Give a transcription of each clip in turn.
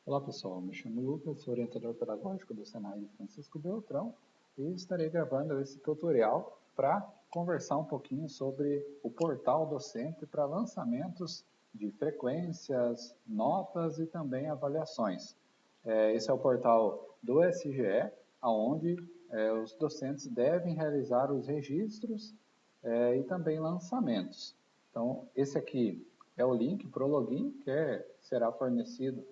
Olá pessoal, me chamo Lucas, sou orientador pedagógico do Senai de Francisco Beltrão e estarei gravando esse tutorial para conversar um pouquinho sobre o portal docente para lançamentos de frequências, notas e também avaliações. Esse é o portal do SGE, onde os docentes devem realizar os registros e também lançamentos. Então, esse aqui é o link para o login, que será fornecido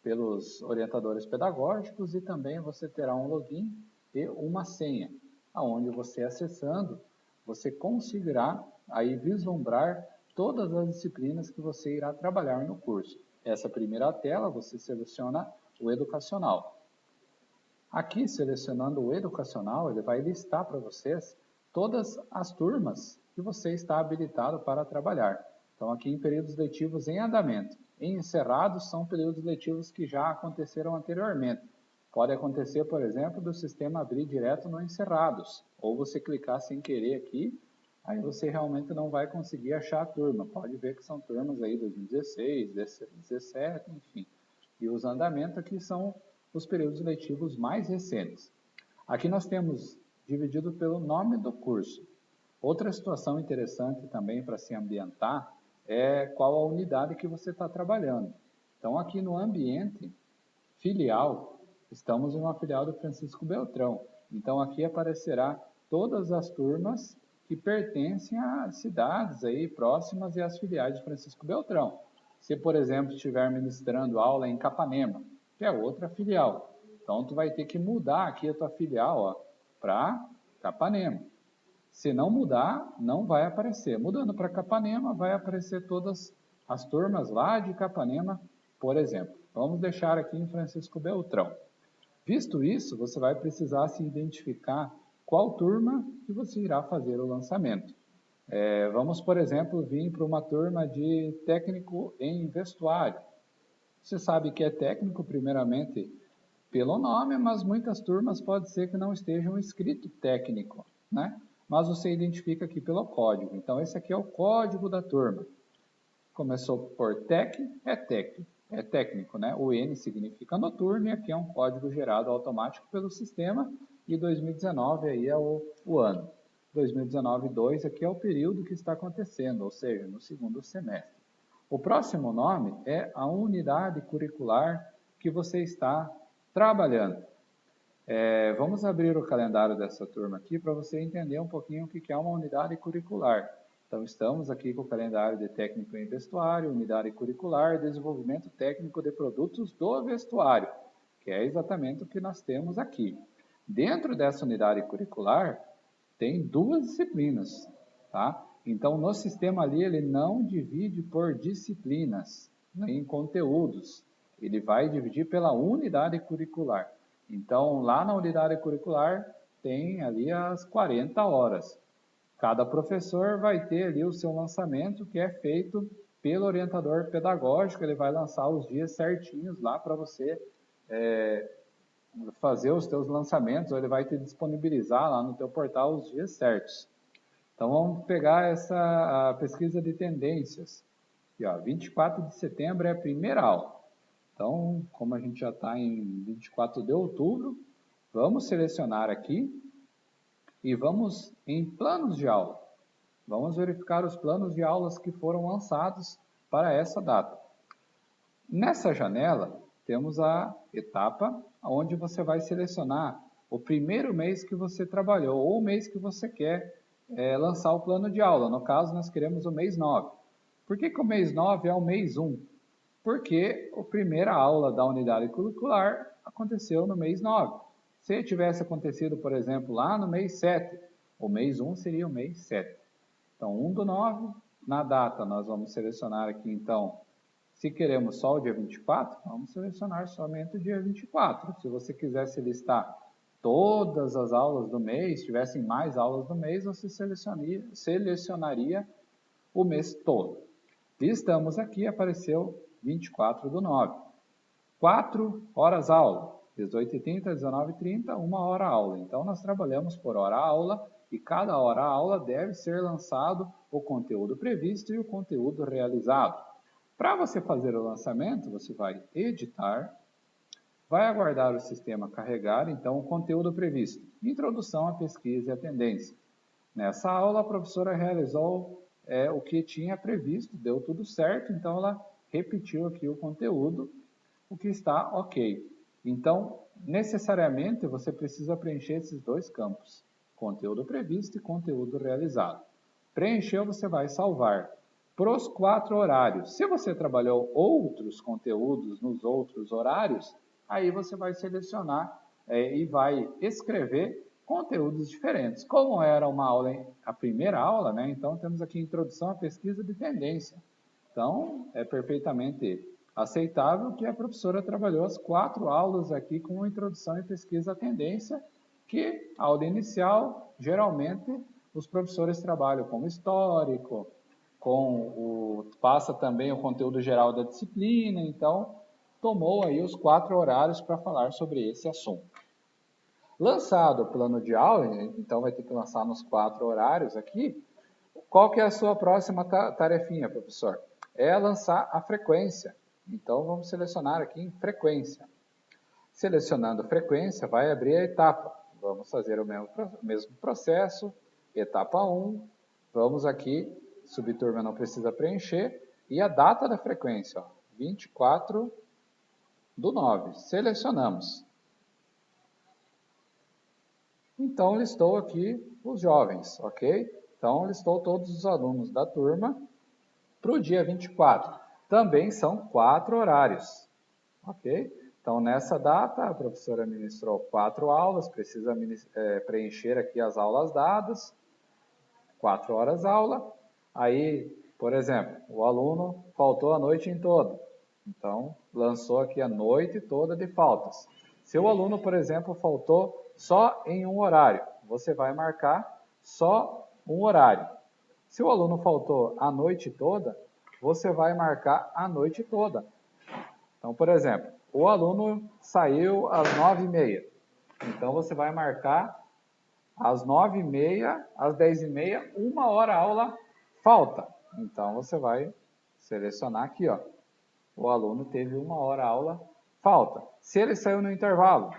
pelos orientadores pedagógicos, e também você terá um login e uma senha, aonde você acessando, você conseguirá aí vislumbrar todas as disciplinas que você irá trabalhar no curso. Essa primeira tela, você seleciona o educacional. Aqui, selecionando o educacional, ele vai listar para vocês todas as turmas que você está habilitado para trabalhar. Então, aqui em períodos letivos em andamento. Em encerrados, são períodos letivos que já aconteceram anteriormente. Pode acontecer, por exemplo, do sistema abrir direto no encerrados, ou você clicar sem querer aqui, aí você realmente não vai conseguir achar a turma. Pode ver que são turmas aí 2016, 2017, enfim. E os andamentos aqui são os períodos letivos mais recentes. Aqui nós temos dividido pelo nome do curso. Outra situação interessante também para se ambientar é qual a unidade que você está trabalhando. Então, aqui no ambiente filial, estamos em uma filial do Francisco Beltrão. Então, aqui aparecerá todas as turmas que pertencem a cidades aí próximas e às filiais de Francisco Beltrão. Se, por exemplo, estiver ministrando aula em Capanema, que é outra filial, então tu vai ter que mudar aqui a tua filial para Capanema. Se não mudar, não vai aparecer. Mudando para Capanema, vai aparecer todas as turmas lá de Capanema, por exemplo. Vamos deixar aqui em Francisco Beltrão. Visto isso, você vai precisar se identificar qual turma que você irá fazer o lançamento. Vamos, por exemplo, vir para uma turma de técnico em vestuário. Você sabe que é técnico, primeiramente, pelo nome, mas muitas turmas pode ser que não estejam escrito técnico, né? Mas você identifica aqui pelo código. Então, esse aqui é o código da turma. Começou por é técnico, né? O N significa noturno e aqui é um código gerado automático pelo sistema, e 2019 aí é o ano. 2019-2 aqui é o período que está acontecendo, ou seja, no segundo semestre. O próximo nome é a unidade curricular que você está trabalhando. Vamos abrir o calendário dessa turma aqui para você entender um pouquinho o que é uma unidade curricular. Então, estamos aqui com o calendário de técnico em vestuário, unidade curricular, desenvolvimento técnico de produtos do vestuário, que é exatamente o que nós temos aqui. Dentro dessa unidade curricular, tem duas disciplinas, tá? Então, no sistema ali, ele não divide por disciplinas, nem em conteúdos. Ele vai dividir pela unidade curricular. Então, lá na unidade curricular, tem ali as 40 horas. Cada professor vai ter ali o seu lançamento, que é feito pelo orientador pedagógico. Ele vai lançar os dias certinhos lá para você fazer os teus lançamentos, ou ele vai te disponibilizar lá no teu portal os dias certos. Então, vamos pegar essa pesquisa de tendências. Aqui, ó, 24 de setembro é a primeira aula. Então, como a gente já está em 24 de outubro, vamos selecionar aqui e vamos em planos de aula. Vamos verificar os planos de aulas que foram lançados para essa data. Nessa janela, temos a etapa onde você vai selecionar o primeiro mês que você trabalhou, ou o mês que você quer lançar o plano de aula. No caso, nós queremos o mês 9. Por que o mês 9 é o mês 1? Porque a primeira aula da unidade curricular aconteceu no mês 9. Se tivesse acontecido, por exemplo, lá no mês 7, o mês 1 seria o mês 7. Então, 1/9, na data nós vamos selecionar aqui, então, se queremos só o dia 24, vamos selecionar somente o dia 24. Se você quisesse listar todas as aulas do mês, tivessem mais aulas do mês, você selecionaria o mês todo. Listamos aqui, apareceu 24/9. 4 horas aula, 18h30, 19h30, 1 hora aula. Então, nós trabalhamos por hora aula e cada hora aula deve ser lançado o conteúdo previsto e o conteúdo realizado. Para você fazer o lançamento, você vai editar, vai aguardar o sistema carregar, então, o conteúdo previsto. Introdução à pesquisa e à tendência. Nessa aula, a professora realizou o que tinha previsto, deu tudo certo, então ela repetiu aqui o conteúdo, o que está ok. Então, necessariamente, você precisa preencher esses dois campos, conteúdo previsto e conteúdo realizado. Preencheu, você vai salvar. Para os 4 horários, se você trabalhou outros conteúdos nos outros horários, aí você vai selecionar e vai escrever conteúdos diferentes. Como era uma aula, a primeira aula, né? Então temos aqui introdução à pesquisa de tendência. Então é perfeitamente aceitável que a professora trabalhou as 4 aulas aqui com introdução e pesquisa à tendência, que a aula inicial, geralmente, os professores trabalham com histórico, passa também o conteúdo geral da disciplina, então tomou aí os 4 horários para falar sobre esse assunto. Lançado o plano de aula, então vai ter que lançar nos 4 horários aqui. Qual que é a sua próxima tarefinha, professor? É lançar a frequência. Então vamos selecionar aqui em frequência. Selecionando frequência, vai abrir a etapa. Vamos fazer o mesmo processo. Etapa 1. Vamos aqui, subturma não precisa preencher. E a data da frequência, ó, 24/9. Selecionamos. Então, listou aqui os jovens, ok? Então, listou todos os alunos da turma para o dia 24. Também são 4 horários, ok? Então, nessa data, a professora ministrou 4 aulas, precisa preencher aqui as aulas dadas, 4 horas aula. Aí, por exemplo, o aluno faltou a noite em toda. Então, lançou aqui a noite toda de faltas. Se o aluno, por exemplo, faltou só em um horário, você vai marcar só um horário. Se o aluno faltou a noite toda, você vai marcar a noite toda. Então, por exemplo, o aluno saiu às 9h30. Então, você vai marcar às 9h30, às 10h30, 1 hora aula falta. Então, você vai selecionar aqui, ó. O aluno teve 1 hora aula falta. Se ele saiu no intervalo,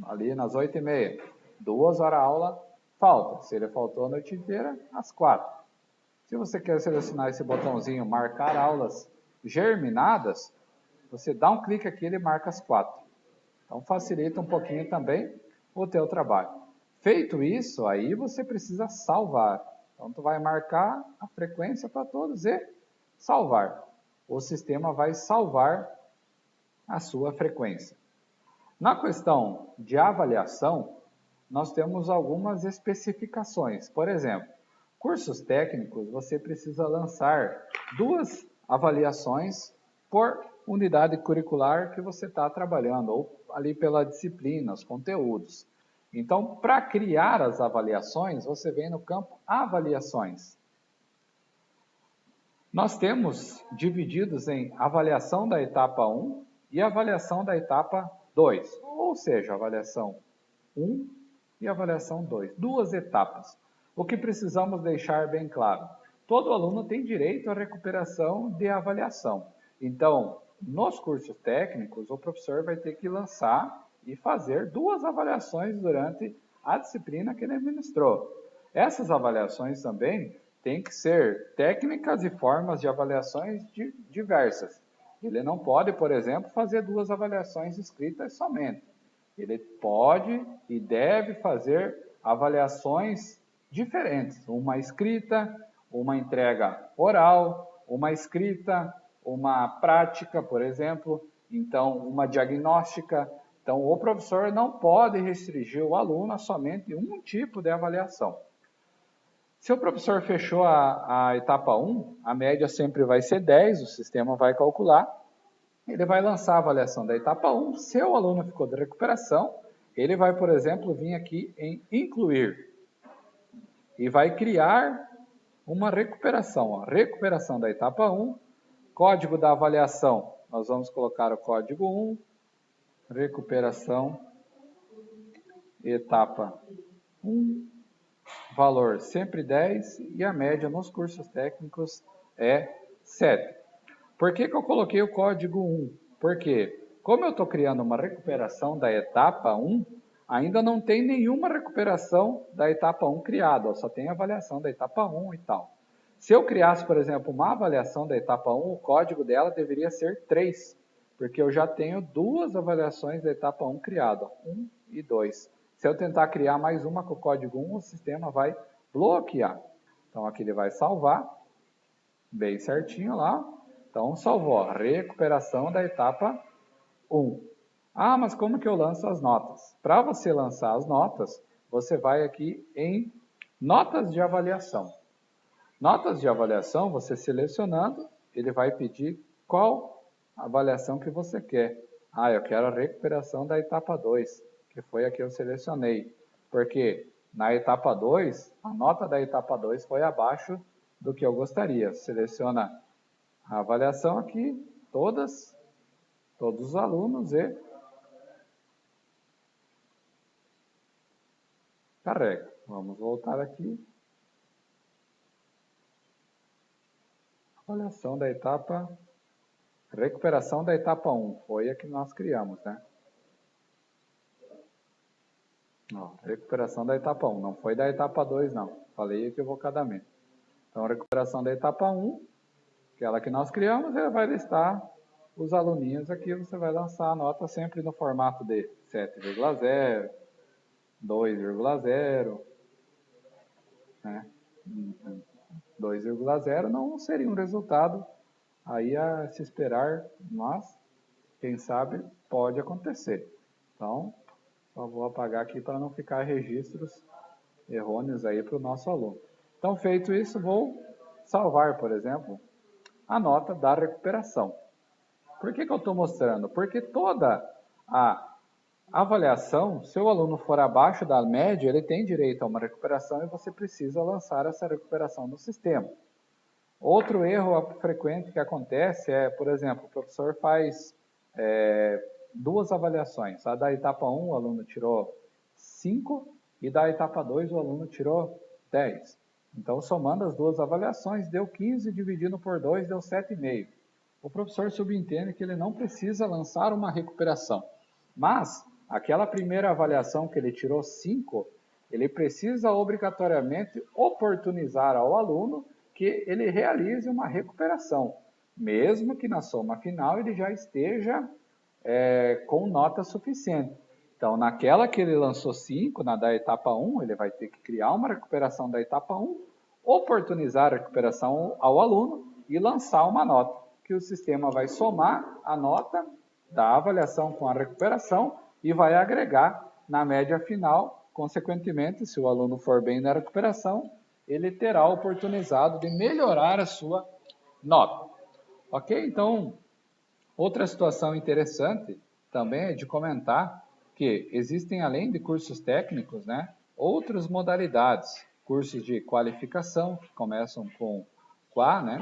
ali nas 8h30, 2 horas aula falta. Se ele faltou a noite inteira, às 4. Se você quer selecionar esse botãozinho, marcar aulas germinadas, você dá um clique aqui e ele marca as 4. Então facilita um pouquinho também o teu trabalho. Feito isso, aí você precisa salvar. Então tu vai marcar a frequência para todos e salvar. O sistema vai salvar a sua frequência. Na questão de avaliação, nós temos algumas especificações. Por exemplo, cursos técnicos, você precisa lançar 2 avaliações por unidade curricular que você está trabalhando, ou ali pela disciplina, os conteúdos. Então, para criar as avaliações, você vem no campo Avaliações. Nós temos divididos em avaliação da etapa 1 e avaliação da etapa 2, ou seja, avaliação 1 e avaliação 2, 2 etapas. O que precisamos deixar bem claro, todo aluno tem direito à recuperação de avaliação. Então, nos cursos técnicos, o professor vai ter que lançar e fazer 2 avaliações durante a disciplina que ele ministrou. Essas avaliações também têm que ser técnicas e formas de avaliações diversas. Ele não pode, por exemplo, fazer 2 avaliações escritas somente. Ele pode e deve fazer avaliações diferentes. Uma escrita, uma entrega oral, uma escrita, uma prática, por exemplo, então uma diagnóstica. Então, o professor não pode restringir o aluno a somente um tipo de avaliação. Se o professor fechou a etapa 1, a média sempre vai ser 10, o sistema vai calcular. Ele vai lançar a avaliação da etapa 1. Se o aluno ficou de recuperação, ele vai, por exemplo, vir aqui em incluir. E vai criar uma recuperação. Ó. Recuperação da etapa 1. Código da avaliação. Nós vamos colocar o código 1. Recuperação. Etapa 1. Valor sempre 10. E a média nos cursos técnicos é 7. Por que eu coloquei o código 1? Porque Como eu estou criando uma recuperação da etapa 1, ainda não tem nenhuma recuperação da etapa 1 criada, só tem avaliação da etapa 1 e tal. Se eu criasse, por exemplo, uma avaliação da etapa 1, o código dela deveria ser 3, porque eu já tenho 2 avaliações da etapa 1 criadas, 1 e 2. Se eu tentar criar mais uma com o código 1, o sistema vai bloquear. Então aqui ele vai salvar, bem certinho lá. Então salvou, recuperação da etapa 1. Ah, mas como que eu lanço as notas? Para você lançar as notas, você vai aqui em notas de avaliação. Notas de avaliação, você selecionando, ele vai pedir qual avaliação que você quer. Ah, eu quero a recuperação da etapa 2, que foi a que eu selecionei. Porque na etapa 2, a nota da etapa 2 foi abaixo do que eu gostaria. Seleciona a avaliação aqui, todos os alunos e carrega. Vamos voltar aqui. Avaliação da etapa, recuperação da etapa 1, foi a que nós criamos, né? Ó, recuperação da etapa 1, não foi da etapa 2 não, falei equivocadamente. Então, recuperação da etapa 1, aquela que nós criamos, ele vai listar os aluninhos aqui, você vai lançar a nota sempre no formato de 7,0, 2,0, né? 2,0 não seria um resultado aí a se esperar, mas quem sabe pode acontecer. Então, só vou apagar aqui para não ficar registros errôneos aí para o nosso aluno. Então, feito isso, vou salvar, por exemplo, a nota da recuperação. Por que eu estou mostrando? Porque toda a avaliação, se o aluno for abaixo da média, ele tem direito a uma recuperação e você precisa lançar essa recuperação no sistema. Outro erro frequente que acontece é, por exemplo, o professor faz 2 avaliações. A da etapa 1 o aluno tirou 5 e da etapa 2 o aluno tirou 10. Então, somando as 2 avaliações, deu 15, dividido por 2, deu 7,5. O professor subentende que ele não precisa lançar uma recuperação. Mas, aquela primeira avaliação que ele tirou 5, ele precisa obrigatoriamente oportunizar ao aluno que ele realize uma recuperação, mesmo que na soma final ele já esteja com nota suficiente. Então, naquela que ele lançou 5, na da etapa 1, ele vai ter que criar uma recuperação da etapa 1, oportunizar a recuperação ao aluno e lançar uma nota, que o sistema vai somar a nota da avaliação com a recuperação e vai agregar na média final. Consequentemente, se o aluno for bem na recuperação, ele terá oportunizado de melhorar a sua nota. Ok? Então, outra situação interessante também é de comentar que existem, além de cursos técnicos, né, outras modalidades. Cursos de qualificação, que começam com QA, né,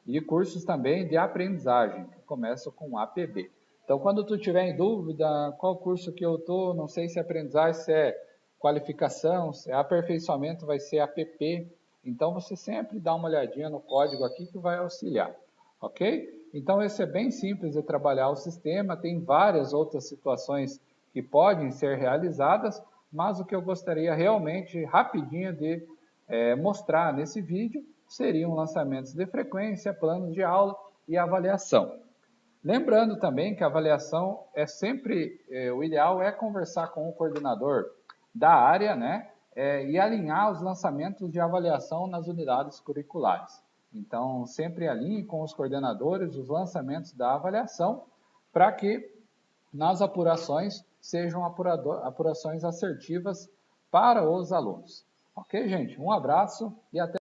e cursos também de aprendizagem, que começam com APB. Então, quando tu tiver em dúvida qual curso que eu estou, não sei se é aprendizagem, se é qualificação, se é aperfeiçoamento, vai ser APP. Então, você sempre dá uma olhadinha no código aqui que vai auxiliar, ok? Então, esse é bem simples de trabalhar o sistema, tem várias outras situações que podem ser realizadas, mas o que eu gostaria realmente, rapidinho, de mostrar nesse vídeo, seriam lançamentos de frequência, planos de aula e avaliação. Lembrando também que a avaliação é sempre, o ideal é conversar com o coordenador da área, né, e alinhar os lançamentos de avaliação nas unidades curriculares. Então, sempre alinhe com os coordenadores os lançamentos da avaliação para que nas apurações sejam apurações assertivas para os alunos. Ok, gente? Um abraço e até